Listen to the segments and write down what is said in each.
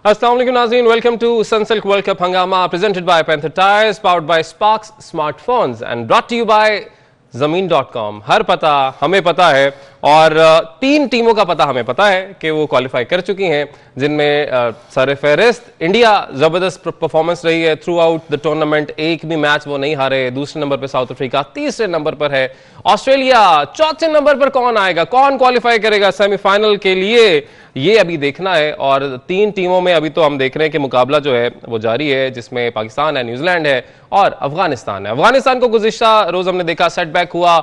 अस्सलाम वालेकुम नाज़रीन, welcome to Sunsilk world cup हंगामा presented by Panther tyres, powered by Sparx smartphones and brought to you by ज़मीन.com। हर पता हमें पता है और तीन टीमों का पता हमें पता है कि वो क्वालिफाई कर चुकी हैं, जिनमें सरफहरिस्त इंडिया जबरदस्त परफॉर्मेंस रही है थ्रू आउट द टूर्नामेंट। एक भी मैच वो नहीं हारे। दूसरे नंबर पर साउथ अफ्रीका, तीसरे नंबर पर है ऑस्ट्रेलिया, चौथे नंबर पर कौन आएगा, कौन क्वालिफाई करेगा सेमीफाइनल के लिए, ये अभी देखना है। और तीन टीमों में अभी तो हम देख रहे हैं कि मुकाबला जो है वो जारी है, जिसमें पाकिस्तान है, न्यूजीलैंड है और अफगानिस्तान है। अफगानिस्तान को गुज़िश्ता रोज हमने देखा सेटबैक हुआ,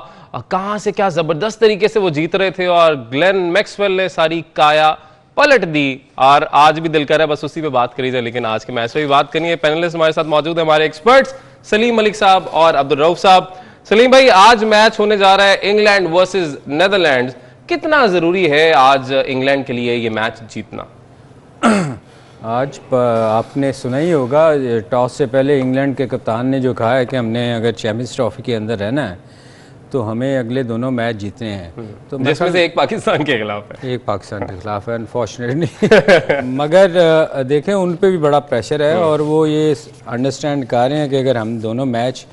कहां से क्या जबरदस्त तरीके से वो जीत रहे थे और ग्लेन मैक्सवेल ने सारी काया पलट दी। और आज भी दिल कर रहा है बस उसी पे बात करी जाए, लेकिन आज के मैच पे भी बात करनी है। पैनलिस्ट हमारे साथ मौजूद है, हमारे एक्सपर्ट्स सलीम मलिक साहब और अब्दुल रऊफ साहब। सलीम भाई, आज मैच होने जा रहा है इंग्लैंड वर्सेस नीदरलैंड। कितना जरूरी है आज इंग्लैंड के लिए ये मैच जीतना? आज आपने सुना ही होगा, टॉस से पहले इंग्लैंड के कप्तान ने जो कहा है कि हमने अगर चैंपियंस ट्रॉफी के अंदर रहना है तो हमें अगले दोनों मैच जीतने हैं। तो जिसमें से एक पाकिस्तान के खिलाफ है, एक पाकिस्तान के खिलाफ है अनफॉर्चुनेटली मगर देखें उन पे भी बड़ा प्रेशर है और वो ये अंडरस्टैंड कर रहे हैं कि अगर हम दोनों मैच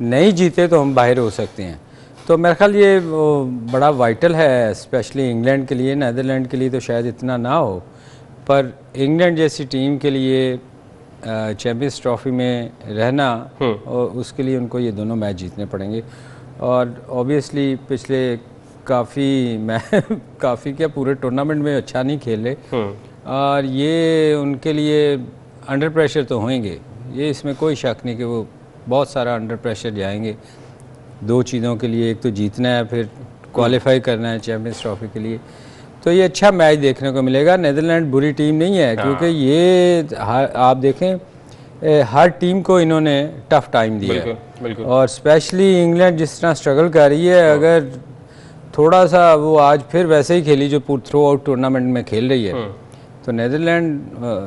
नहीं जीते तो हम बाहर हो सकते हैं। तो मेरा ख्याल ये बड़ा वाइटल है, स्पेशली इंग्लैंड के लिए। नीदरलैंड के लिए तो शायद इतना ना हो, पर इंग्लैंड जैसी टीम के लिए चैंपियंस ट्रॉफी में रहना और उसके लिए उनको ये दोनों मैच जीतने पड़ेंगे। और ऑब्वियसली पिछले काफ़ी क्या पूरे टूर्नामेंट में अच्छा नहीं खेले और ये उनके लिए अंडर प्रेशर तो होंगे, ये इसमें कोई शक नहीं कि वो बहुत सारा अंडर प्रेशर जाएंगे दो चीज़ों के लिए। एक तो जीतना है, फिर क्वालिफाई करना है चैंपियंस ट्रॉफी के लिए। तो ये अच्छा मैच देखने को मिलेगा। नीदरलैंड बुरी टीम नहीं है, क्योंकि ये आप देखें हर टीम को इन्होंने टफ टाइम दिया है। बिल्कुल। और स्पेशली इंग्लैंड जिस तरह स्ट्रगल कर रही है, अगर थोड़ा सा वो आज फिर वैसे ही खेली जो थ्रू आउट टूर्नामेंट में खेल रही है तो नीदरलैंड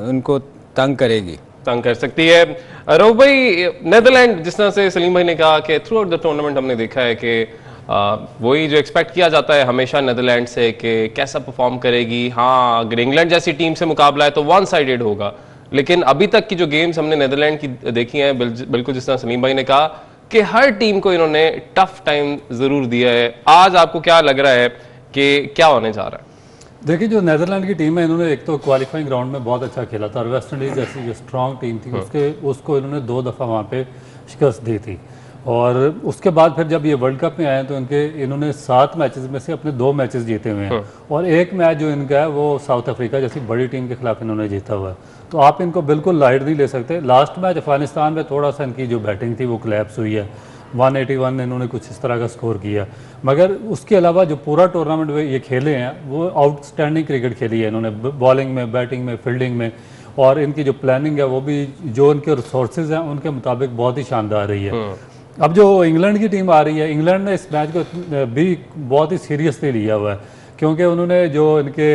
उनको तंग करेगी, तंग कर सकती है। रऊफ भाई, नीदरलैंड जिस तरह से सलीम भाई ने कहा कि थ्रू आउट द टूर्नामेंट हमने देखा है कि वही जो एक्सपेक्ट किया जाता है हमेशा नीदरलैंड से कि कैसा परफॉर्म करेगी। हाँ, अगर इंग्लैंड जैसी टीम से मुकाबला है तो वन साइडेड होगा, लेकिन अभी तक की जो गेम्स हमने नीदरलैंड की देखी हैं, बिल्कुल जिस तरह सलीम भाई ने कहा कि हर टीम को इन्होंने टफ टाइम जरूर दिया है। आज आपको क्या लग रहा है कि क्या होने जा रहा है? देखिए, जो नीदरलैंड की टीम है, इन्होंने एक तो क्वालिफाइंग राउंड में बहुत अच्छा खेला था और वेस्ट इंडीज़ जैसी जो स्ट्रॉन्ग टीम थी उसको इन्होंने 2 दफ़ा वहाँ पे शिकस्त दी थी। और उसके बाद फिर जब ये वर्ल्ड कप में आए तो इन्होंने 7 मैचेस में से अपने 2 मैचेस जीते हुए हैं और एक मैच जो इनका है वो साउथ अफ्रीका जैसी बड़ी टीम के खिलाफ इन्होंने जीता हुआ है। तो आप इनको बिल्कुल लाइट नहीं ले सकते। लास्ट मैच अफगानिस्तान में थोड़ा सा इनकी जो बैटिंग थी वो कोलैप्स हुई है, 181 इन्होंने कुछ इस तरह का स्कोर किया, मगर उसके अलावा जो पूरा टूर्नामेंट ये खेले हैं वो आउटस्टैंडिंग क्रिकेट खेली है इन्होंने, बॉलिंग में, बैटिंग में, फील्डिंग में। और इनकी जो प्लानिंग है वो भी जो इनके रिसोर्सेज हैं उनके मुताबिक बहुत ही शानदार रही है। अब जो इंग्लैंड की टीम आ रही है, इंग्लैंड ने इस मैच को भी बहुत ही सीरियसली लिया हुआ है, क्योंकि उन्होंने जो इनके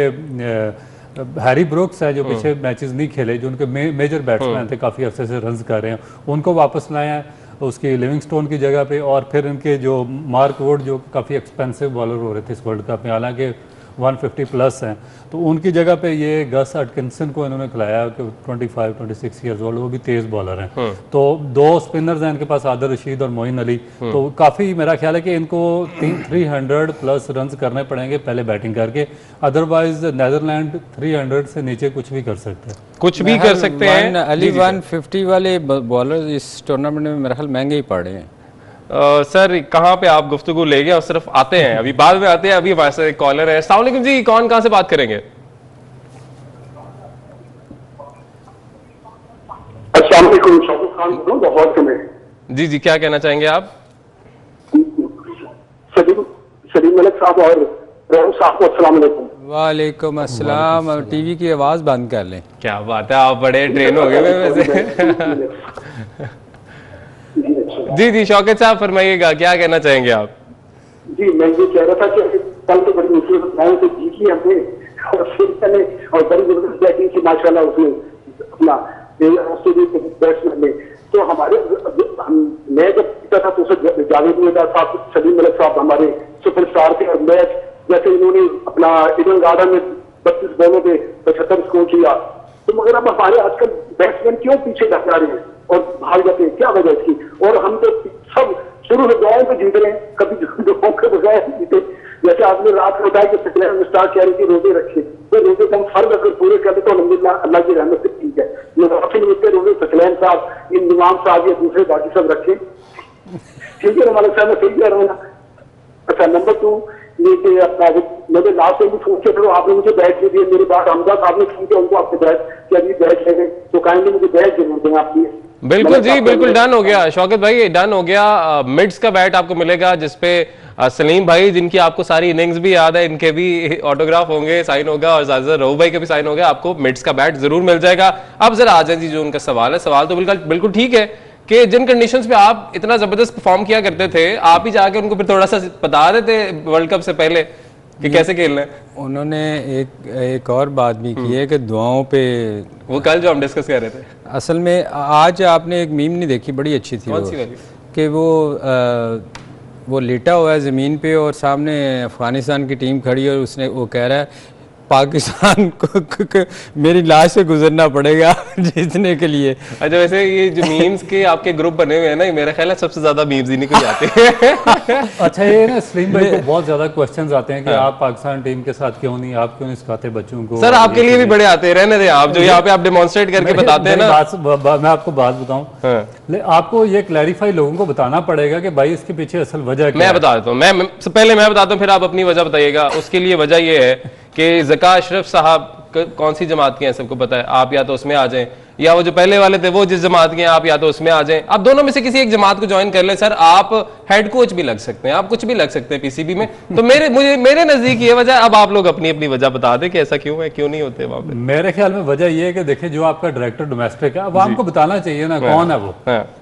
हैरी ब्रुक्स है जो पीछे मैचेस नहीं खेले, जो उनके मेजर बैट्समैन थे, काफ़ी अरसे से रन्स कर रहे हैं, उनको वापस लाए हैं उसकी लिविंगस्टोन की जगह पे। और फिर इनके जो मार्क वुड जो काफ़ी एक्सपेंसिव बॉलर हो रहे थे इस वर्ल्ड कप में, हालांकि 150 प्लस हैं, तो उनकी जगह पे ये गस एटकिंसन को इन्होंने खिलाया कि 25-26 ईयर्स ओल्ड, वो भी तेज बॉलर हैं। तो 2 स्पिनर्स हैं इनके पास, आदिल रशीद और मोइन अली। तो काफ़ी मेरा ख्याल है कि इनको 300 प्लस रन्स करने पड़ेंगे पहले बैटिंग करके, अदरवाइज नीदरलैंड 300 से नीचे कुछ भी कर सकते हैं, कुछ भी कर सकते हैं। अली 150 वाले बॉलर इस टूर्नामेंट में मेरा ख्याल महंगे ही पड़े हैं। सर, कहाँ पे आप गुफ्तगू ले गए और सिर्फ आते हैं, अभी बाद में आते हैं। अभी हमारे साथ एक कॉलर है। अस्सलाम वालेकुम जी, कौन कहाँ से बात करेंगे? अस्सलाम वालेकुम, शाकिब खान बोल रहा हूं लाहौर से। जी, क्या कहना चाहेंगे आप? सलीम मलिक साहब और रऊफ साहब को अस्सलाम वालेकुम। वालेकुम अस्सलाम। और टीवी की आवाज़ बंद कर लें। क्या बात है, आप बड़े ट्रेन हो गए वैसे। जी, शौकत साहब फरमाइएगा, क्या कहना चाहेंगे आप? जी, मैं ये कह रहा था कि कल तो बड़ी मुसीबत से जीत ली हमने और बड़ी जबरदस्त बैटिंग की माशाल्लाह उसने अपना बैट्समैन ने। तो हमारे मैं जब जीता था तो उसे जावेद मिर्जा साहब, सलीम मलिक साहब हमारे सुपरस्टार थे और मैच जैसे इन्होंने अपना ईडन गार्डन में 32 बॉलों पे 75 स्कोर किया तो मगर अब हमारे आजकल बैट्समैन क्यों पीछे जा रहे हैं और भाग जाते हैं, क्या वजह इसकी? और हम तो सब शुरू से दुआओं पे जीत रहे हैं, कभी दुआओं के बजाय जीते। जैसे आपने रात में बताया कि सकलैन में स्टार कह रही थी रोजे रखे, तो रोजे को हम फर्ज अगर पूरे कर ले तो अल्हम्दुलिल्लाह अल्लाह की रहमत से ठीक है। नवाफिल मिलते रोजे सकलैन साहब, इंतजाम साहब या दूसरे बाकी सब रखे, ठीक है ना मालिक साहब, मैं सही कह रहा हूँ ना? अच्छा, नंबर 2 ये कि अपना मैंने लास्ट टाइम भी फोन किया था, आपने मुझे बैच दे दिया। मेरी बात हमदा साहब ने फोन किया उनको आपके बैच कि अभी बैच ले गए, तो काइंडली मुझे बैच जरूर दें आप प्लीज। बिल्कुल जी, बिल्कुल डन हो गया शौकत भाई, डन हो गया। मिड्स का बैट आपको मिलेगा जिसपे सलीम भाई, जिनकी आपको सारी इनिंग्स भी याद है, इनके भी ऑटोग्राफ होंगे, साइन होगा, और ज्यादा रहू भाई के भी साइन होगा, आपको मिड्स का बैट जरूर मिल जाएगा। अब जरा आ जाए जी जो उनका सवाल है, सवाल तो बिल्कुल ठीक है कि जिन कंडीशंस पे आप इतना जबरदस्त परफॉर्म किया करते थे, आप ही जाके उनको फिर थोड़ा सा बता देते वर्ल्ड कप से पहले कि कैसे खेलना है। उन्होंने एक और बात भी की है कि दुआओं पे, वो कल जो हम डिस्कस कर रहे थे, असल में आज आपने एक मीम नहीं देखी, बड़ी अच्छी थी, कौन सी वाली? कि वो लेटा हुआ है ज़मीन पे और सामने अफगानिस्तान की टीम खड़ी है और उसने वो कह रहा है पाकिस्तान को मेरी लाश से गुजरना पड़ेगा जीतने के लिए। अच्छा, वैसे ये जो मीम्स के आपके ग्रुप बने हुए हैं ना, मेरा ख्याल है सबसे ज्यादा मीम्स इन्हीं को जाते हैं। अच्छा, ये ना सलीम भाई को बहुत ज्यादा क्वेश्चंस आते हैं कि आप पाकिस्तान टीम के साथ क्यों नहीं, आप क्यों नहीं सिखाते बच्चों को? सर आपके लिए भी बड़े आते हैं, रहने दें आप, जो यहाँ पे आप डेमोन्स्ट्रेट करके बताते हैं ना। मैं आपको बात बताऊं, आपको ये क्लैरिफाई लोगों को बताना पड़ेगा कि भाई इसके पीछे असल वजह क्या है। मैं बता देता हूँ, पहले मैं बताता हूँ, फिर आप अपनी वजह बताइएगा। उसके लिए वजह ये है कि ज़का अशरफ साहब कौन सी जमात के हैं सबको पता है, आप या तो उसमें आ जाएं, या वो जो पहले वाले थे वो जिस जमात के हैं आप या तो उसमें आ जाएं। आप दोनों में से किसी एक जमात को ज्वाइन कर लें। सर आप हेड कोच भी लग सकते हैं, आप कुछ भी लग सकते हैं पीसीबी में। तो मेरे नजदीक ये वजह, अब आप लोग अपनी अपनी वजह बता दें कि ऐसा क्यों है, क्यों नहीं होते वहां पे। मेरे ख्याल में वजह ये है कि देखिए, जो आपका डायरेक्टर डोमेस्टिक है, अब आपको बताना चाहिए ना कौन है वो,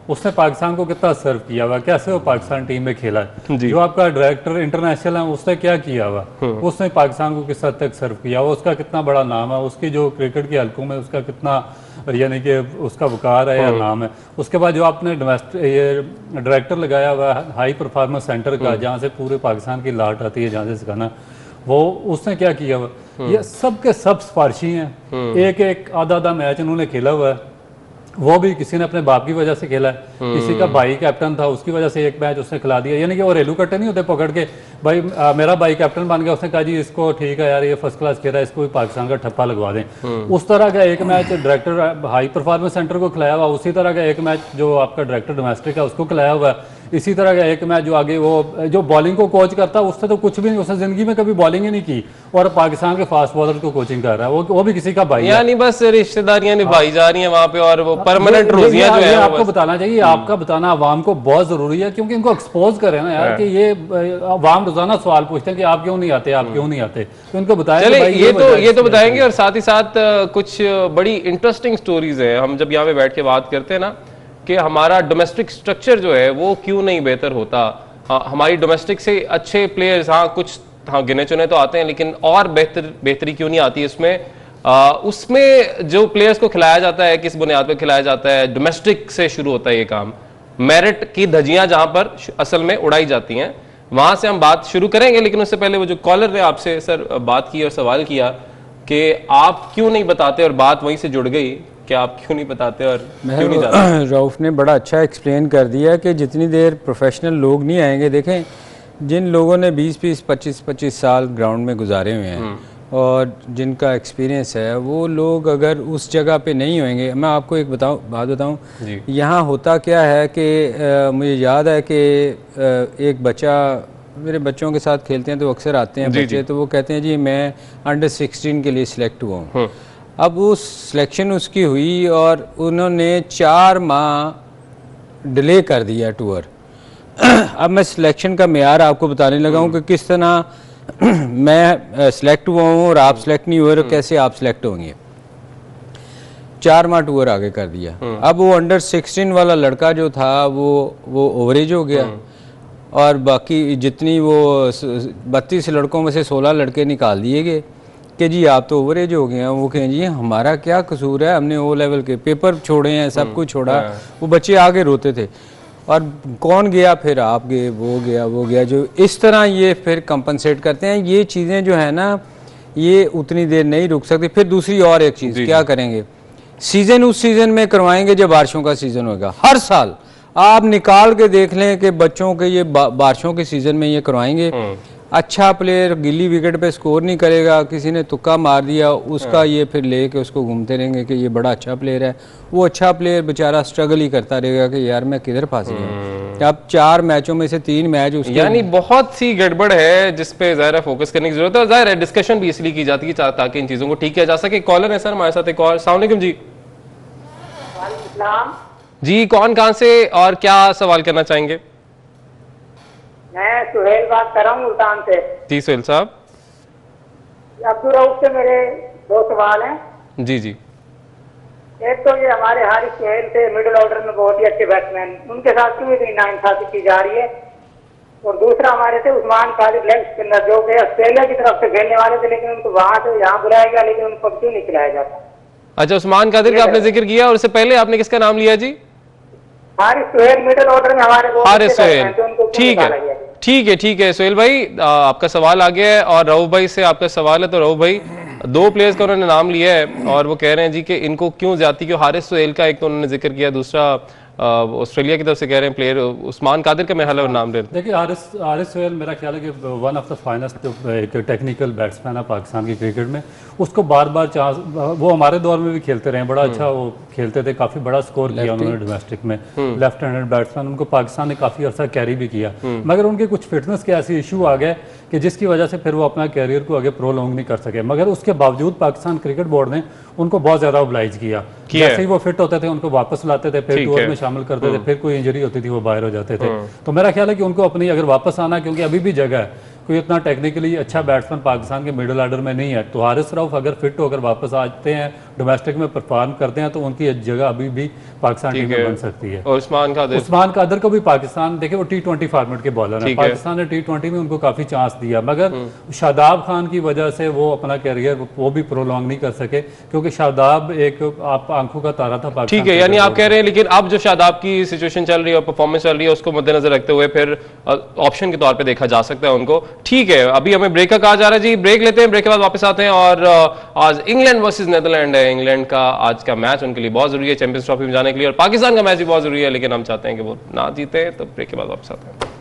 उसने पाकिस्तान को कितना सर्व किया हुआ, कैसे वो पाकिस्तान टीम में खेला है। जो आपका डायरेक्टर इंटरनेशनल है उसने क्या किया हुआ, उसने पाकिस्तान को किस हद तक सर्व किया हुआ, उसका कितना बड़ा नाम है, उसकी जो क्रिकेट के हलकों में उसका कितना यानी कि उसका वकार है या नाम है। उसके बाद जो आपने ये डायरेक्टर लगाया हुआ है हाई परफॉर्मेंस सेंटर का, जहाँ से पूरे पाकिस्तान की लाट आती है, जहाँ से सिखाना, वो उसने क्या किया हुआ। ये सब के सब सिफारशी हैं, एक आधा मैच उन्होंने खेला हुआ है, वो भी किसी ने अपने बाप की वजह से खेला है, किसी का भाई कैप्टन था उसकी वजह से एक मैच उसने खिला दिया। यानी कि वो रेलू कट्टे नहीं होते पकड़ के, भाई मेरा भाई कैप्टन बन गया, उसने कहा जी इसको ठीक है यार ये फर्स्ट क्लास खेल रहा है, इसको भी पाकिस्तान का ठप्पा लगवा दें। उस तरह का एक match director high performance centre को खिलाया हुआ, उसी तरह का एक मैच जो आपका डायरेक्टर डोमेस्टिक है उसको खिलाया हुआ है, इसी तरह का एक मैच जो आगे वो जो बॉलिंग को कोच करता है उससे तो कुछ भी नहीं, उसने जिंदगी में कभी बॉलिंग ही नहीं की, और पाकिस्तान के फास्ट बॉलर को कोचिंग कर रहा है, वो भी किसी का भाई है। यानी बस रिश्तेदारियां निभाई जा रही हैं वहां पे, और वो परमानेंट रोजियां जो है आपको बताना चाहिए, आपका बताना आवाम को बहुत जरूरी है, क्योंकि इनको एक्सपोज करें ना यार कि ये आवाम रोजाना सवाल पूछते हैं कि आप क्यों नहीं आते, आप क्यों नहीं आते, तो इनको बताया। चले ये तो बताएंगे, और साथ ही साथ कुछ बड़ी इंटरेस्टिंग स्टोरीज है। हम जब यहाँ पे बैठ के बात करते हैं ना कि हमारा डोमेस्टिक स्ट्रक्चर जो है वो क्यों नहीं बेहतर होता, हमारी डोमेस्टिक से अच्छे प्लेयर्स कुछ गिने चुने तो आते हैं, लेकिन और बेहतरी क्यों नहीं आती इसमें। उसमें जो प्लेयर्स को खिलाया जाता है, किस बुनियाद पर खिलाया जाता है, डोमेस्टिक से शुरू होता है ये काम। मेरिट की धज्जियां जहां पर असल में उड़ाई जाती हैं, वहां से हम बात शुरू करेंगे। लेकिन उससे पहले वो जो कॉलर ने आपसे सर बात की और सवाल किया कि आप क्यों नहीं बताते, और बात वहीं से जुड़ गई कि आप क्यों नहीं बताते और क्यों नहीं जाते। रऊफ ने बड़ा अच्छा एक्सप्लेन कर दिया कि जितनी देर प्रोफेशनल लोग नहीं आएंगे, देखें जिन लोगों ने 20-25 साल ग्राउंड में गुजारे हुए हैं और जिनका एक्सपीरियंस है, वो लोग अगर उस जगह पे नहीं होंगे। मैं आपको एक बात बताऊं, यहाँ होता क्या है कि मुझे याद है कि एक बच्चा, मेरे बच्चों के साथ खेलते हैं तो अक्सर आते हैं बच्चे, तो वो कहते हैं जी मैं अंडर 16 के लिए सिलेक्ट हुआ हूँ। अब वो सिलेक्शन उसकी हुई और उन्होंने 4 माह डिले कर दिया टूर। अब मैं सिलेक्शन का मेयार आपको बताने लगा हूँ कि किस तरह मैं सिलेक्ट हुआ हूँ और आप सिलेक्ट नहीं हुए, कैसे आप सिलेक्ट होंगे। 4 माह टूर आगे कर दिया। अब वो अंडर 16 वाला लड़का जो था वो ओवरेज हो गया, और बाकी जितनी वो 32 लड़कों में से 16 लड़के निकाल दिए गए कि जी आप तो ओवरेज हो गए हैं। वो कहें जी हमारा क्या कसूर है, हमने ओ लेवल के पेपर छोड़े हैं, सब कुछ छोड़ा। वो बच्चे आगे रोते थे, और कौन गया, फिर आप गए, वो गया। जो इस तरह ये फिर कंपनसेट करते हैं। ये चीज़ें जो है ना, ये उतनी देर नहीं रुक सकती। फिर दूसरी और एक चीज़ क्या करेंगे, सीजन उस सीजन में करवाएंगे जब बारिशों का सीजन होगा। हर साल आप निकाल के देख लें कि बच्चों के ये बारिशों के सीजन में ये करवाएंगे। अच्छा प्लेयर गिल्ली विकेट पे स्कोर नहीं करेगा, किसी ने तुक्का मार दिया उसका ये फिर लेके उसको घूमते रहेंगे कि ये बड़ा अच्छा प्लेयर है। वो अच्छा प्लेयर बेचारा स्ट्रगल ही करता रहेगा कि यार मैं किधर फंस गया। अब 4 मैचों में से 3 मैच उसके, यानी बहुत सी गड़बड़ है जिसपे ज़ाहिर है फोकस करने की जरूरत है, और ज़ाहिर है डिस्कशन भी इसलिए की जाती है ताकि इन चीज़ों को ठीक किया जा सके। कॉलर है सर हमारे साथ एक और। अस्सलाम वालेकुम जी। जी कौन कहां से और क्या सवाल करना चाहेंगे? मैं सुहेल बात कर रहा हूँ मुल्तान से। जी सुहेल साहब। अब्दुल रऊफ से मेरे 2 सवाल हैं। जी जी। एक तो ये हमारे हारिस सुहेल थे, मिडिल ऑर्डर में बहुत ही अच्छे बैट्समैन, उनके साथ क्यों इतनी नाइंसाफी की जा रही है? और दूसरा हमारे थे उस्मान कादिर लेग स्पिनर, जो कि ऑस्ट्रेलिया की तरफ से खेलने वाले थे, लेकिन उनको वहां से यहाँ बुलाया गया, लेकिन उनको क्यों नहीं खिलाया जाता? अच्छा, उस्मान कादिर का आपने जिक्र किया, और उससे पहले आपने किसका नाम लिया जी? हारिस सुहेल मिडिल ऑर्डर में हमारे हारिस सुहेल। ठीक है ठीक है ठीक है सुहेल भाई, आपका सवाल आ गया है और रऊफ भाई से आपका सवाल है। तो रऊफ भाई 2 प्लेयर्स का उन्होंने नाम लिया है और वो कह रहे हैं जी कि इनको क्यों ज्यादती क्यों। हारिस सुहेल का एक तो उन्होंने जिक्र किया, दूसरा ऑस्ट्रेलिया की तरफ से कह रहे हैं प्लेयर उस्मान कादिर का मेरा नाम ले। देखिए हारिस सुहेल मेरा ख्याल है कि वन ऑफ द फाइनेस्ट एक टेक्निकल बैट्समैन है पाकिस्तान की क्रिकेट में। उसको बार बार चांस, वो हमारे दौर में भी खेलते रहे, बड़ा अच्छा वो खेलते थे, काफ़ी बड़ा स्कोर किया उन्होंने डोमेस्टिक में। लेफ्ट हैंडेड बैट्समैन, उनको पाकिस्तान ने काफ़ी अर्सा कैरी भी किया, मगर उनके कुछ फिटनेस के ऐसे इशू आ गए कि जिसकी वजह से फिर वो अपना कैरियर को आगे प्रोलॉन्ग नहीं कर सके। मगर उसके बावजूद पाकिस्तान क्रिकेट बोर्ड ने उनको बहुत ज़्यादा ओब्लाइज किया। जैसे ही वो फिट होते थे उनको वापस लाते थे, फिर टूर में शामिल करते थे, फिर कोई इंजरी होती थी वो बाहर हो जाते थे। तो मेरा ख्याल है कि उनको अपनी अगर वापस आना, क्योंकि अभी भी जगह है, कोई इतना टेक्निकली अच्छा बैट्समैन पाकिस्तान के मिडिल ऑर्डर में नहीं है। तो हारिस रऊफ अगर फिट होकर वापस आते हैं, डोमेस्टिक में परफॉर्म करते हैं, तो उनकी जगह अभी भी पाकिस्तान टीम में बन सकती है। और उस्मान कादिर को भी पाकिस्तान, देखिए वो T20 फॉर्मेट के बॉलर है, पाकिस्तान ने T20 में उनको काफी चांस दिया, मगर शादाब खान की वजह से वो अपना कैरियर वो भी प्रोलॉन्ग नहीं कर सके, क्योंकि शादाब एक आप आंखों का तारा था पाकिस्तान। ठीक है, यानी आप कह रहे हैं लेकिन अब जो शादाब की सिचुएशन चल रही है और परफॉर्मेंस चल रही है उसको मद्देनजर रखते हुए फिर ऑप्शन के तौर पे देखा जा सकता है उनको। ठीक है, अभी हमें ब्रेक का कहा जा रहा है जी, ब्रेक लेते हैं, ब्रेक के बाद वापस आते हैं। और आज इंग्लैंड वर्सेस नीदरलैंड है। इंग्लैंड का आज का मैच उनके लिए बहुत जरूरी है चैंपियंस ट्रॉफी में जाने के लिए, और पाकिस्तान का मैच भी बहुत जरूरी है, लेकिन हम चाहते हैं कि वो ना जीते। तो ब्रेक के बाद वापस आते हैं।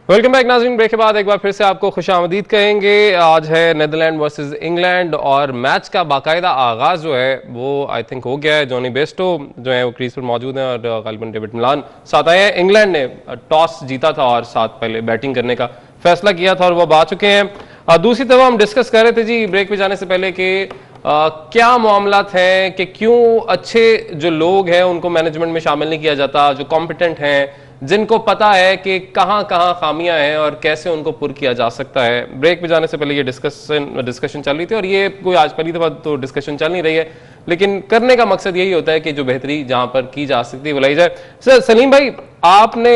वेलकम बैक नाज़रीन, ब्रेक के बाद एक बार फिर से आपको खुशामदीद कहेंगे। आज है नीदरलैंड वर्सेस इंग्लैंड और मैच का बाकायदा आगाज जो है वो आई थिंक हो गया है। जॉनी बेस्टो जो है वो क्रीज पर मौजूद हैं और गालिबन डेविड मिलान साथ आए हैं। इंग्लैंड ने टॉस जीता था और साथ पहले बैटिंग करने का फैसला किया था और वो अब आ चुके हैं। दूसरी तरफ हम डिस्कस कर रहे थे जी ब्रेक पे जाने से पहले कि क्या मामला हैं कि क्यों अच्छे जो लोग हैं उनको मैनेजमेंट में शामिल नहीं किया जाता, जो कॉम्पिटेंट हैं, जिनको पता है कि कहां कहां खामियां हैं और कैसे उनको पुर किया जा सकता है। ब्रेक पे जाने से पहले ये डिस्कशन चल रही थी और ये कोई आज पहली दफा तो डिस्कशन चल नहीं रही है, लेकिन करने का मकसद यही होता है कि जो बेहतरी जहां पर की जा सकती है बुलाई जाए। सर सलीम भाई, आपने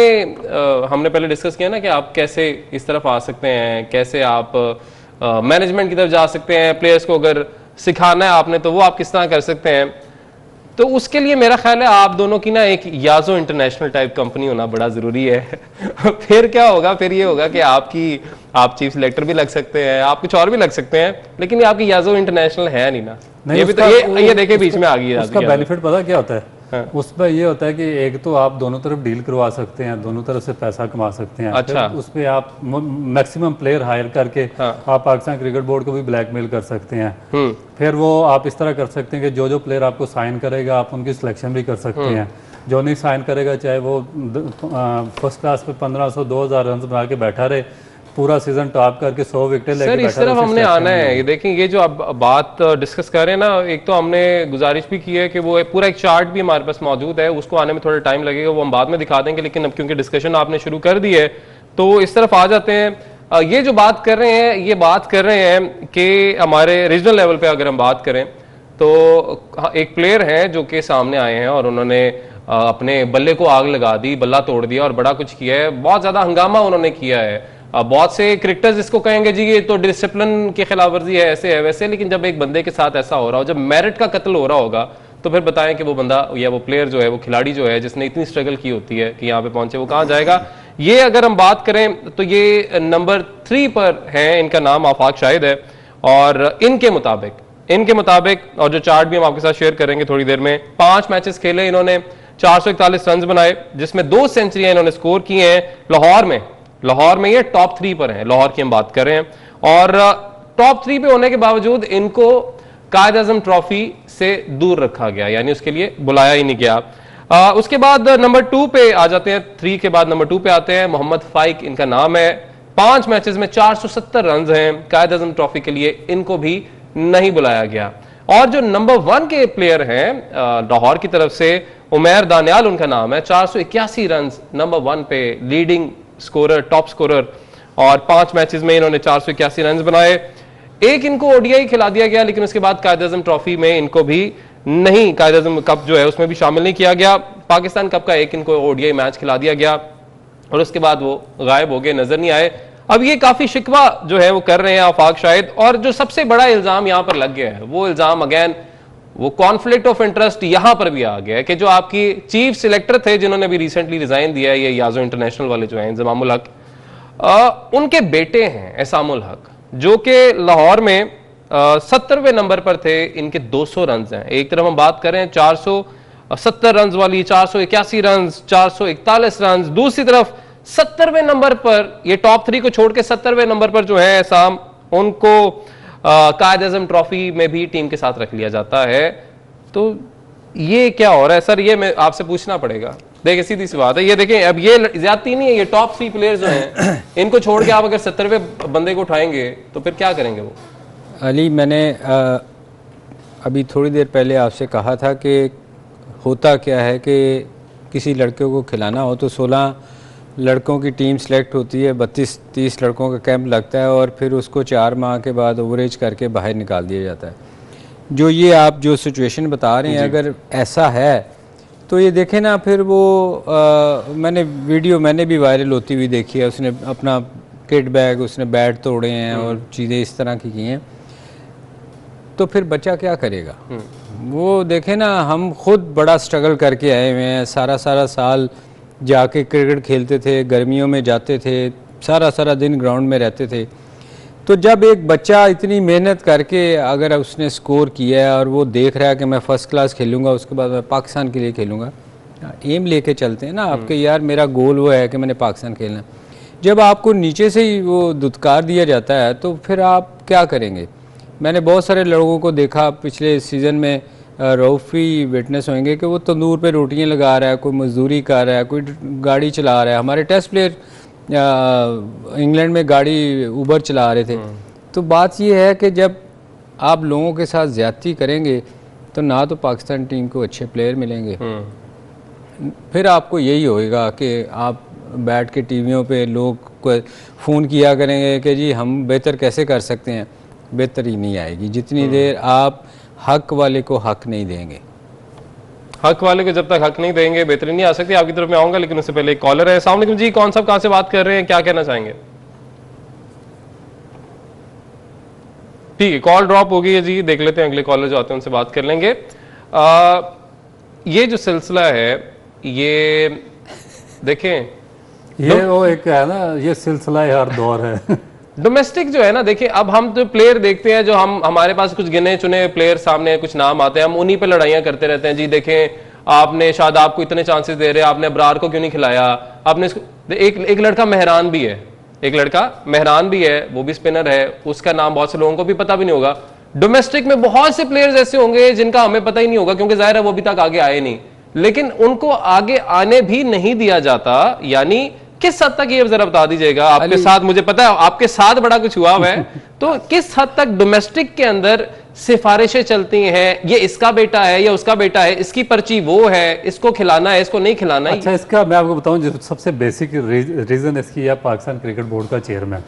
हमने पहले डिस्कस किया ना कि आप कैसे इस तरफ आ सकते हैं, कैसे आप मैनेजमेंट की तरफ जा सकते हैं, प्लेयर्स को अगर सिखाना है आपने तो वो आप किस तरह कर सकते हैं। तो उसके लिए मेरा ख्याल है आप दोनों की ना एक याजो इंटरनेशनल टाइप कंपनी होना बड़ा जरूरी है। फिर क्या होगा, फिर ये होगा कि आप चीफ सिलेक्टर भी लग सकते हैं, आप कुछ और भी लग सकते हैं, लेकिन ये आपकी याजो इंटरनेशनल है नहीं ना। नहीं, ये भी तो ये देखे बीच में आ गई है। उसका बेनिफिट पता क्या होता है? उसमें ये होता है कि एक तो आप दोनों तरफ डील करवा सकते हैं, दोनों तरफ से पैसा कमा सकते हैं। अच्छा, उसमें आप मैक्सिमम प्लेयर हायर करके आप पाकिस्तान क्रिकेट बोर्ड को भी ब्लैकमेल कर सकते हैं। फिर वो आप इस तरह कर सकते हैं कि जो प्लेयर आपको साइन करेगा आप उनकी सिलेक्शन भी कर सकते हैं। जो नहीं साइन करेगा चाहे वो फर्स्ट क्लास पे 1500-2000 रन बना के बैठा रहे, पूरा सीजन टॉप करके 100 विकेट लेके सर इस तरफ हमने आना है। ये देखें, ये जो अब बात डिस्कस कर रहे हैं ना, एक तो हमने गुजारिश भी की है कि वो पूरा एक चार्ट भी हमारे पास मौजूद है, उसको आने में थोड़ा टाइम लगेगा, वो हम बाद में दिखा देंगे, लेकिन अब क्योंकि डिस्कशन आपने शुरू कर दी है तो इस तरफ आ जाते हैं। ये जो बात कर रहे हैं, ये बात कर रहे हैं कि हमारे रीजनल लेवल पे अगर हम बात करें तो एक प्लेयर हैं जो कि सामने आए हैं और उन्होंने अपने बल्ले को आग लगा दी, बल्ला तोड़ दिया और बड़ा कुछ किया है, बहुत ज्यादा हंगामा उन्होंने किया है। बहुत से क्रिकेटर्स इसको कहेंगे जी ये तो डिसिप्लिन की खिलाफ वर्जी है, ऐसे है वैसे, लेकिन जब एक बंदे के साथ ऐसा हो रहा हो, जब मेरिट का कत्ल हो रहा होगा, तो फिर बताएं कि वो बंदा या वो प्लेयर जो है, वो खिलाड़ी जो है जिसने इतनी स्ट्रगल की होती है कि यहाँ पे पहुंचे, वो कहाँ जाएगा। ये अगर हम बात करें तो ये नंबर 3 पर है, इनका नाम आफाक शाहिद है। और इनके मुताबिक और जो चार्ट भी हम आपके साथ शेयर करेंगे थोड़ी देर में, 5 मैचेस खेले इन्होंने, 441 रन बनाए, जिसमें 2 सेंचुरियां इन्होंने स्कोर की हैं लाहौर में ये टॉप 3 पर हैं, लाहौर की हम बात कर रहे हैं। और टॉप 3 पे होने के बावजूद इनको कायद आजम ट्रॉफी से दूर रखा गया, यानी उसके लिए बुलाया ही नहीं गया। उसके बाद नंबर 2 पे आ जाते हैं, 3 के बाद नंबर 2 पे आते हैं, मोहम्मद फाइक इनका नाम है। 5 मैचेस में 470 रन हैं, कायद आजम ट्रॉफी के लिए इनको भी नहीं बुलाया गया। और जो नंबर 1 के प्लेयर हैं लाहौर की तरफ से, उमैर दानियाल उनका नाम है, 481 रन नंबर 1 पे, लीडिंग स्कोरर, टॉप स्कोरर। और 5 मैचेस में इन्होंने 481 रन बनाए। एक इनको ओडीआई खिला दिया गया, लेकिन उसके बाद कायद आजम ट्रॉफी में इनको भी नहीं, कायद आजम कप जो है उसमें भी शामिल नहीं किया गया। पाकिस्तान कप का एक इनको ओडीआई मैच खिला दिया गया और उसके बाद वो गायब हो गए, नजर नहीं आए। अब ये काफी शिकवा जो है वो कर रहे हैं आफाक शाहिद। और जो सबसे बड़ा इल्जाम यहां पर लग गया है, वो इल्जाम अगेन वो कॉन्फ्लिक्ट ऑफ इंटरेस्ट यहां पर भी आ गया है कि जो आपकी चीफ सिलेक्टर थे, जिन्होंने भी रिसेंटली रिजाइन दिया है, ये याजो इंटरनेशनल वाले जो हैं, इंजमामुल हक, उनके बेटे हैं एसामुल हक, जो कि लाहौर में 70वें नंबर पर थे। इनके 200 रन हैं। एक तरफ हम बात करें 470 रन वाली, 481 रन, 441 रन, दूसरी तरफ 70वें नंबर पर, ये टॉप 3 को छोड़ के 70वें नंबर पर जो है एसाम, उनको कायद आजम ट्रॉफी में भी टीम के साथ रख लिया जाता है। तो ये क्या हो रहा है सर? ये मैं आपसे पूछना पड़ेगा। देखिए सीधी सी बात है, ये देखें, अब ये ज्यादती नहीं है, ये टॉप 3 प्लेयर्स जो हैं, इनको छोड़ के आप अगर 70वें बंदे को उठाएंगे तो फिर क्या करेंगे वो? अली, मैंने अभी थोड़ी देर पहले आपसे कहा था कि होता क्या है कि किसी लड़के को खिलाना हो तो 16 लड़कों की टीम सेलेक्ट होती है, 32-30 लड़कों का कैंप लगता है और फिर उसको 4 माह के बाद ओवरेज करके बाहर निकाल दिया जाता है। जो ये आप जो सिचुएशन बता रहे हैं, अगर ऐसा है तो ये देखें ना, फिर वो मैंने भी वायरल होती हुई देखी है। उसने अपना किट बैग, उसने बैट तोड़े हैं और चीज़ें इस तरह की हैं। तो फिर बच्चा क्या करेगा? वो देखें ना, हम खुद बड़ा स्ट्रगल करके आए हुए हैं, सारा साल जाके क्रिकेट खेलते थे, गर्मियों में जाते थे, सारा दिन ग्राउंड में रहते थे। तो जब एक बच्चा इतनी मेहनत करके अगर उसने स्कोर किया है और वो देख रहा है कि मैं फ़र्स्ट क्लास खेलूँगा, उसके बाद मैं पाकिस्तान के लिए खेलूँगा, एम लेके चलते हैं ना आपके, यार मेरा गोल वो है कि मैंने पाकिस्तान खेलना। जब आपको नीचे से ही वो दुत्कार दिया जाता है तो फिर आप क्या करेंगे? मैंने बहुत सारे लोगों को देखा पिछले सीज़न में, रऊफ़ी विटनेस होंगे कि वो तंदूर पे रोटियां लगा रहा है, कोई मजदूरी कर रहा है, कोई गाड़ी चला रहा है। हमारे टेस्ट प्लेयर इंग्लैंड में गाड़ी उबर चला रहे थे। तो बात ये है कि जब आप लोगों के साथ ज़्यादती करेंगे तो ना तो पाकिस्तान टीम को अच्छे प्लेयर मिलेंगे, फिर आपको यही होएगा कि आप बैठ के टीवियों पे लोग को फ़ोन किया करेंगे कि जी हम बेहतर कैसे कर सकते हैं। बेहतरी नहीं आएगी जितनी देर आप हक वाले को हक नहीं देंगे। हक वाले को जब तक हक नहीं देंगे बेहतरी नहीं आ सकती। आपकी तरफ मैं आऊंगा, लेकिन उससे पहले एक कॉलर है। अस्सलाम वालेकुम जी, कौन साहब कहां से बात कर रहे हैं, क्या कहना चाहेंगे? ठीक है, कॉल ड्रॉप हो गई है जी, देख लेते हैं अगले कॉलर जो आते हैं उनसे बात कर लेंगे। ये जो सिलसिला है, ये देखें, ये वो एक है ना, ये सिलसिला हर दौर है। डोमेस्टिक जो है ना, देखिए अब हम जो प्लेयर देखते हैं, जो हमारे पास कुछ गिने चुने प्लेयर सामने कुछ नाम आते हैं, हम उन्हीं पे लड़ाइयां करते रहते हैं। जी देखें, आपने शायद आपको इतने चांसेस दे रहे हैं, आपने अबरार को क्यों नहीं खिलाया, आपने एक लड़का मेहरान भी है, वो भी स्पिनर है, उसका नाम बहुत से लोगों को भी पता भी नहीं होगा। डोमेस्टिक में बहुत से प्लेयर्स ऐसे होंगे जिनका हमें पता ही नहीं होगा, क्योंकि जाहिर है वो अभी तक आगे आए नहीं, लेकिन उनको आगे आने भी नहीं दिया जाता। यानी किस हद तक, ये जरा बता दीजिएगा, आपके साथ मुझे पता है आपके साथ बड़ा कुछ हुआ है, तो किस हद तक डोमेस्टिक के अंदर सिफारिशें चलती हैं, ये इसका बेटा है या उसका बेटा है, इसकी पर्ची वो है, इसको खिलाना है, इसको नहीं खिलाना है। अच्छा, इसका मैं आपको बताऊं, जो सबसे बेसिक रीजन इसकी है, पाकिस्तान क्रिकेट बोर्ड का चेयरमैन,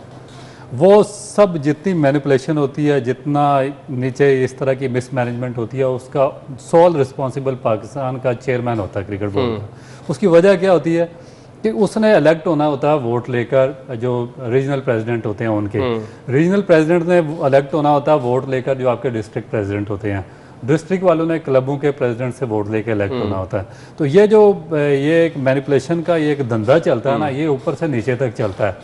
वो सब जितनी मैनिपुलेशन होती है, जितना नीचे इस तरह की मिसमैनेजमेंट होती है, उसका सोल रिस्पॉन्सिबल पाकिस्तान का चेयरमैन होता है क्रिकेट बोर्ड का। उसकी वजह क्या होती है कि उसने इलेक्ट होना होता है वोट लेकर, जो रीजनल प्रेसिडेंट होते हैं उनके, रीजनल प्रेसिडेंट ने इलेक्ट होना होता है वोट लेकर जो आपके डिस्ट्रिक्ट प्रेसिडेंट होते हैं, डिस्ट्रिक्ट वालों ने क्लबों के प्रेसिडेंट से वोट लेकर इलेक्ट होना होता है। तो ये एक मैनिपुलेशन का ये एक धंधा चलता है ना, ये ऊपर से नीचे तक चलता है।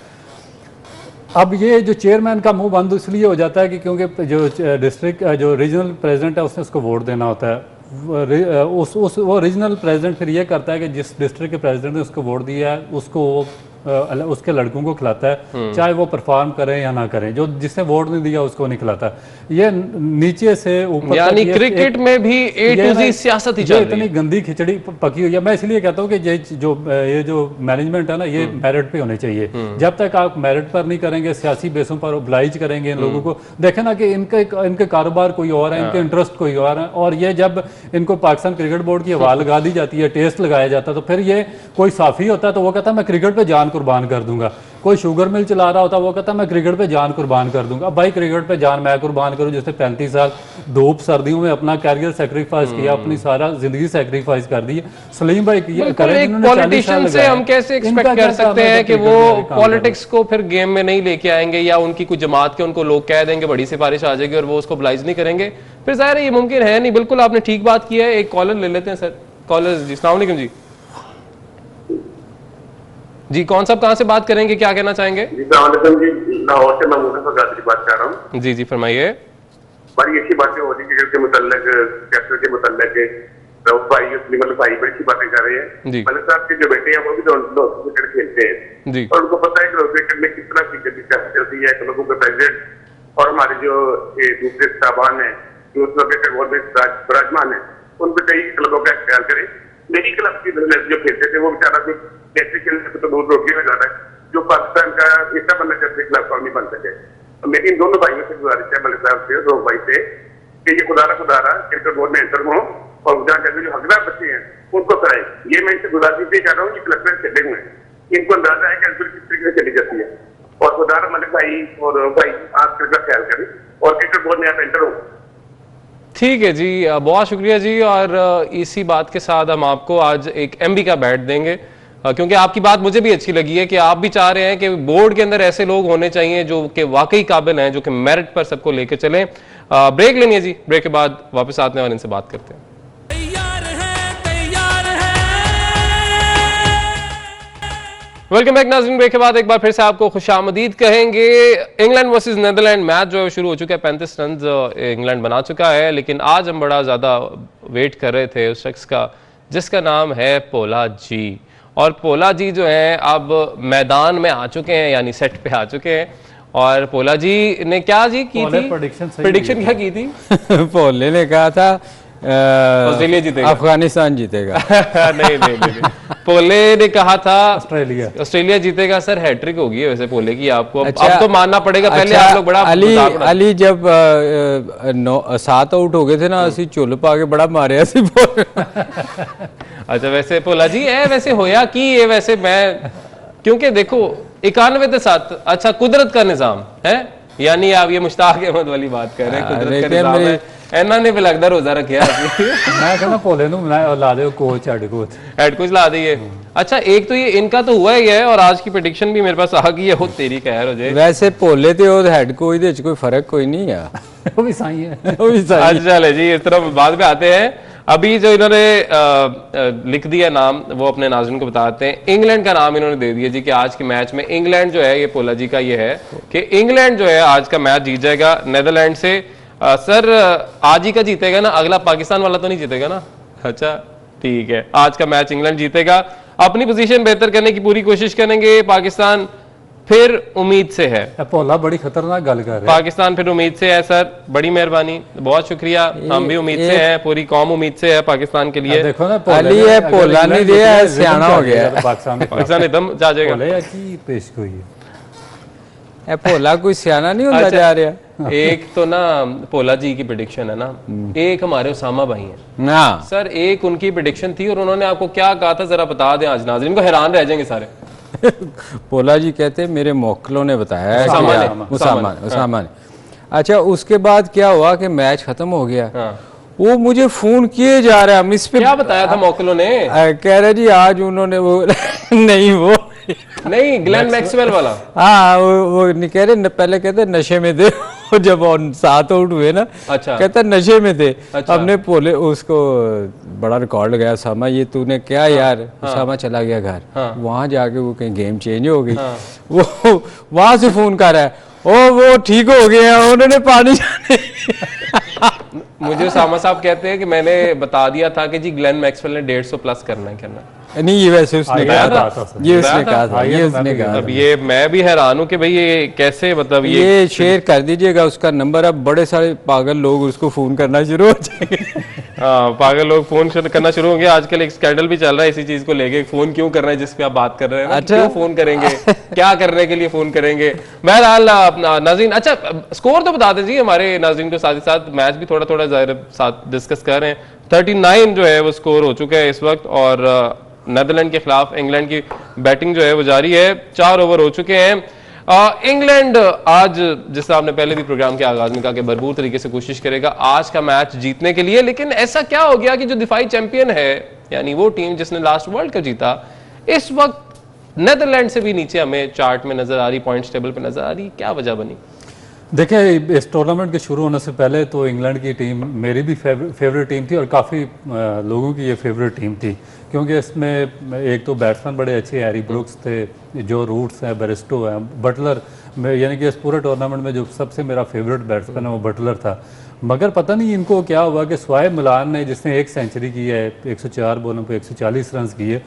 अब ये जो चेयरमैन का मुंह बंद इसलिए हो जाता है कि क्योंकि जो डिस्ट्रिक्ट जो रीजनल प्रेसिडेंट है उसने उसको वोट देना होता है। वो रीजनल प्रेसिडेंट फिर ये करता है कि जिस डिस्ट्रिक्ट के प्रेसिडेंट ने उसको वोट दिया है उसको वो उसके लड़कों को खिलाता है, चाहे वो परफॉर्म करें या ना करें। जो जिसने वोट नहीं दिया उसको नहीं खिलाता। ये नीचे से ऊपर, यानी क्रिकेट में भी A to Z सियासत ही चल रही है। इतनी गंदी खिचड़ी पकी हुई है। मैं इसलिए कहता हूँ कि ये जो मैनेजमेंट है ना, ये मेरिट पे होने चाहिए। जब तक आप मेरिट पर नहीं करेंगे, सियासी बेसों पर ओब्लाइज करेंगे इन लोगों को, देखें ना कि इनके कारोबार कोई और है, इनके इंटरेस्ट कोई और है, और ये जब इनको पाकिस्तान क्रिकेट बोर्ड की हवा लगा दी जाती है, टेस्ट लगाया जाता है, तो फिर ये कोई साफी होता है तो वो कहता है मैं क्रिकेट पे जान कुर्बान कर दूंगा। कोई शुगर मिल चला रहा होता, वो कहता मैं क्रिकेट पे जान कुर्बान कर दूंगा। अब भाई क्रिकेट पे जान मैं कुर्बान करूं, जैसे 35 साल धूप सर्दियों में अपना कैरियर सेक्रीफाइस किया, अपनी सारा जिंदगी सेक्रीफाइस कर दी। सलीम भाई एक पॉलिटिशियन से हम कैसे एक्सपेक्ट कर सकते हैं कि वो पॉलिटिक्स को फिर गेम में नहीं लेके आएंगे, या उनकी कुछ जमात के उनको लोग कह देंगे बड़ी सिफारिश आ जाएगी और वो उसको oblige नहीं करेंगे, फिर जाहिर है ये मुमकिन है नहीं। बिल्कुल आपने ठीक बात की है। एक कॉलर ले लेते हैं सर। कॉलर जी, अस्सलाम वालेकुम जी। जी कौन साहब कहाँ से बात करेंगे, क्या कहना चाहेंगे? जी लाहौर से मैं मुजफ्फर गादरी बात कर रहा हूँ। जी जी फरमाइए। बड़ी अच्छी बातें हो रही क्रिकेट के मुतल्लिक, कैप्टन के मुतल्लिक, रऊफ भाई सलीम भाई बड़ी अच्छी बातें कर रहे हैं। जी। मलिक साहब के जो बेटे हैं वो भी तो क्रिकेट खेलते हैं जी। और उनको पता है कि क्रिकेट में किस तरह की चलती है। लोगों के प्रेसिडेंट और हमारे जो दूसरे साहबान है जो उस वक्त बोर्ड में विराजमान है, उन पर कई क्लबों का ख्याल करें। मेरी क्लब की जो खेलते थे वो बेचारा कैसे खेलने तो दूर रोटियों में जाता है, जो पाकिस्तान का हिस्सा बनना चाहते क्लब कौन नहीं बन सके। तो मेरी इन दोनों भाइयों से गुजारिश है, मलिक साहब से, दो भाई से, कि ये खुदारा क्रिकेट बोर्ड में एंटर हो और जहाँ जगह जो हकदार बच्चे हैं उनको कराए। ये मैं इनसे गुजारिश भी कर रहा हूँ कि क्लब में खेले हुए हैं, इनको अंदाजा है कि अंदर किस तरीके से चली जाती है। और खुदारा मलिक भाई और भाई आप क्रिकेट ख्याल करें और क्रिकेट बोर्ड में आप एंटर हो। ठीक है जी, बहुत शुक्रिया जी। और इसी बात के साथ हम आपको आज एक MB का बैट देंगे, क्योंकि आपकी बात मुझे भी अच्छी लगी है कि आप भी चाह रहे हैं कि बोर्ड के अंदर ऐसे लोग होने चाहिए जो कि वाकई काबिल हैं, जो कि मेरिट पर सबको लेके चलें। ब्रेक लेंगे जी, ब्रेक के बाद वापस आते हैं और इनसे बात करते हैं। वेलकम बैक नाज़रीन। ब्रेक के बाद एक बार फिर से आपको खुशामदीद कहेंगे। इंग्लैंड वर्सेस नीदरलैंड मैच जो है शुरू हो चुका है। 35 रन इंग्लैंड बना चुका है, लेकिन आज हम बड़ा ज़्यादा वेट कर रहे थे उस शख्स का जिसका नाम है पोला जी। और पोला जी जो है अब मैदान में आ चुके हैं, यानी सेट पे आ चुके हैं। और पोला जी ने क्या जी की थी प्रेडिक्शन क्या की थी? पोले ने कहा था ऑस्ट्रेलिया जीतेगा, अफगानिस्तान जीतेगा। नहीं, नहीं, नहीं। पोले ने कहा था ऑस्ट्रेलिया जीतेगा। सर हैट्रिक होगी है वैसे पोले की, आपको अच्छा, अब तो मानना पड़ेगा। पहले अच्छा, आप लोग बड़ा अली जब 7 आउट हो गए थे ना, असी चुल पा के बड़ा मारे असी। अच्छा वैसे पोला जी है वैसे होया कि ये वैसे मैं, क्योंकि देखो 91-7, अच्छा कुदरत का निजाम है, यानी आप ये मुश्ताक अहमद वाली बात कर रहे हैं। कुदरत का निजाम है, ਇਹਨਾਂ ने भी लगता रोजा रखा। मैं कहना पोले ला दे कोच हेड कोच ला दिए। अच्छा एक तो ये इनका तो हुआ ही है, और आज की प्रेडिक्शन भी मेरे पास आ गई है। हो तेरी कहर हो जाए। वैसे पोले ते और हेड कोच दे कोई फर्क कोई नहीं है। वो भी सही है, वो भी सही है। अच्छा चले जी, इस तरह बाद में आते हैं। अभी जो इन्होंने लिख दिया नाम, वो अपने नाज़रीन को बताते हैं। इंग्लैंड का नाम इन्होंने दे दिया जी कि आज के मैच में इंग्लैंड जो है, ये पोला जी का ये है कि इंग्लैंड जो है आज का मैच जीत जाएगा नीदरलैंड से। सर आज ही का जीतेगा ना, अगला पाकिस्तान वाला तो नहीं जीतेगा ना? अच्छा ठीक है, आज का मैच इंग्लैंड जीतेगा। अपनी पोजीशन बेहतर करने की पूरी कोशिश करेंगे पाकिस्तान, फिर उम्मीद से है। पोला बड़ी खतरनाक गल कर रहे हैं। पाकिस्तान फिर उम्मीद से है। सर बड़ी मेहरबानी, बहुत शुक्रिया। हम भी उम्मीद से हैं, पूरी कौम उम्मीद से है पाकिस्तान के लिए। देखो ना अली है पोला नहीं दिया, सियाना हो गया पाकिस्तान एकदम जा जाएगा। पेश कोई है पोला कोई सियाना नहीं होता जा रहा। एक तो ना पोला जी की प्रेडिक्शन है ना, एक हमारे उसामा भाई हैं ना सर, एक उनकी प्रेडिक्शन थी और उन्होंने आपको क्या कहा था जरा बता दें, आज नाज़रीन को हैरान रह जाएंगे सारे। पोला जी कहते मेरे मोकलों ने बताया, उसामा ने। अच्छा उसके बाद क्या हुआ कि मैच खत्म हो गया। हाँ। वो मुझे फोन किए जा रहा है, इस पे क्या बताया था मोकलों ने? कह रहे जी आज उन्होंने वो नहीं वो नहीं ग्लेन मैक्सवेल वाला। हाँ वो नहीं कह रहे, पहले कहते नशे में थे और जब on 7 आउट हुए ना, अच्छा। कहता नशे में थे। अच्छा। हमने बोले उसको, बड़ा रिकॉर्ड गया, उसामा ये तूने क्या यार। उसामा चला गया घर, वहां जाके वो कहीं गेम चेंज हो गई, वो वहां से फोन कर रहा है, ओ वो ठीक हो गया, उन्होंने पानी मुझे उसामा साहब कहते हैं कि मैंने बता दिया था कि जी ग्लेन मैक्सवेल ने 150 प्लस करना है करना। नहीं, ये वैसे उसने कहा था, ये उसने बताया कहा था? था, ये उसने कहा अब था। ये मैं भी हैरान हूं कि भाई ये कैसे, मतलब ये शेयर कर दीजिएगा उसका नंबर, अब बड़े सारे पागल लोग उसको फोन करना शुरू हो जाएंगे। हाँ, पागल लोग फोन करना शुरू होंगे। आजकल एक स्कैंडल भी चल रहा है इसी चीज को लेके, फोन क्यों कर रहे हैं जिस पे आप बात कर रहे हैं ना, अच्छा। क्यों फोन करेंगे, क्या करने के लिए फोन करेंगे। बहरहाल नाज़रीन, अच्छा स्कोर तो बता दीजिए हमारे नाज़रीन को, साथ ही साथ मैच भी थोड़ा थोड़ा ज़ाहिर साथ डिस्कस कर रहे हैं। 39 जो है वो स्कोर हो चुका है इस वक्त, और नीदरलैंड के खिलाफ इंग्लैंड की बैटिंग जो है वो जारी है। 4 ओवर हो चुके हैं। इंग्लैंड आज, जिस तरह आपने पहले भी प्रोग्राम के आगाज में कहा कि भरपूर तरीके से कोशिश करेगा आज का मैच जीतने के लिए, लेकिन ऐसा क्या हो गया कि जो दिफाई चैंपियन है, यानी वो टीम जिसने लास्ट वर्ल्ड कप जीता, इस वक्त नीदरलैंड से भी नीचे हमें चार्ट में नजर आ रही, पॉइंट्स टेबल पे नजर आ रही, क्या वजह बनी? देखिए, इस टूर्नामेंट के शुरू होने से पहले तो इंग्लैंड की टीम मेरी भी फेवरेट टीम थी, और काफ़ी लोगों की ये फेवरेट टीम थी, क्योंकि इसमें एक तो बैट्समैन बड़े अच्छे हैरी ब्रुक्स थे, जो रूट्स हैं, बेरिस्टो हैं, बटलर, यानी कि इस पूरे टूर्नामेंट में जो सबसे मेरा फेवरेट बैट्समैन है वो बटलर था। मगर पता नहीं इनको क्या हुआ कि स्वाए मिलान ने, जिसने 1 सेंचुरी की है, 104 बॉलों पे 140 रन किए,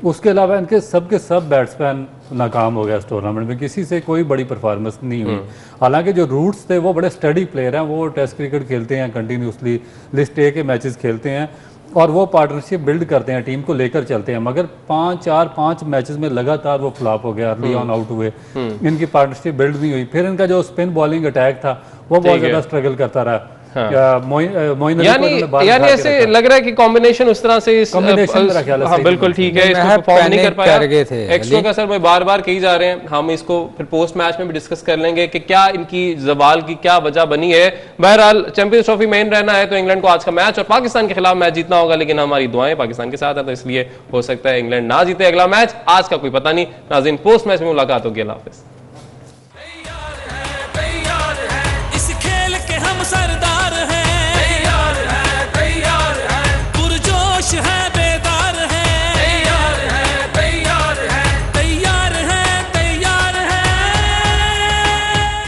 उसके अलावा इनके सब बैट्समैन नाकाम हो गया इस टूर्नामेंट में, किसी से कोई बड़ी परफॉर्मेंस नहीं हुई। हालांकि जो रूट्स थे वो बड़े स्टडी प्लेयर हैं, वो टेस्ट क्रिकेट खेलते हैं कंटिन्यूसली, लिस्ट ए के मैचेस खेलते हैं, और वो पार्टनरशिप बिल्ड करते हैं, टीम को लेकर चलते हैं। मगर 5 मैचेस में लगातार वो फ्लॉप हो गया, अर्ली ऑन आउट हुए, इनकी पार्टनरशिप बिल्ड नहीं हुई। फिर इनका जो स्पिन बॉलिंग अटैक था वो बहुत ज़्यादा स्ट्रगल करता रहा। यानी ऐसे लग रहा है कि कॉम्बिनेशन उस तरह से हाँ बिल्कुल ठीक है, इसको परफॉर्म नहीं कर पाया। एक्स्ट्रा का सर मैं बार बार कही जा रहे हैं, हम इसको फिर पोस्ट मैच में भी डिस्कस कर लेंगे कि क्या इनकी जवाल की क्या वजह बनी है। बहरहाल चैंपियंस ट्रॉफी में रहना है तो इंग्लैंड को आज का मैच और पाकिस्तान के खिलाफ मैच जीतना होगा, लेकिन हमारी दुआएं पाकिस्तान के साथ है, तो इसलिए हो सकता है इंग्लैंड ना जीते अगला मैच। आज का कोई पता नहीं। नाज़रीन, पोस्ट मैच में मुलाकात होगी। अल्लाह हाफिज़।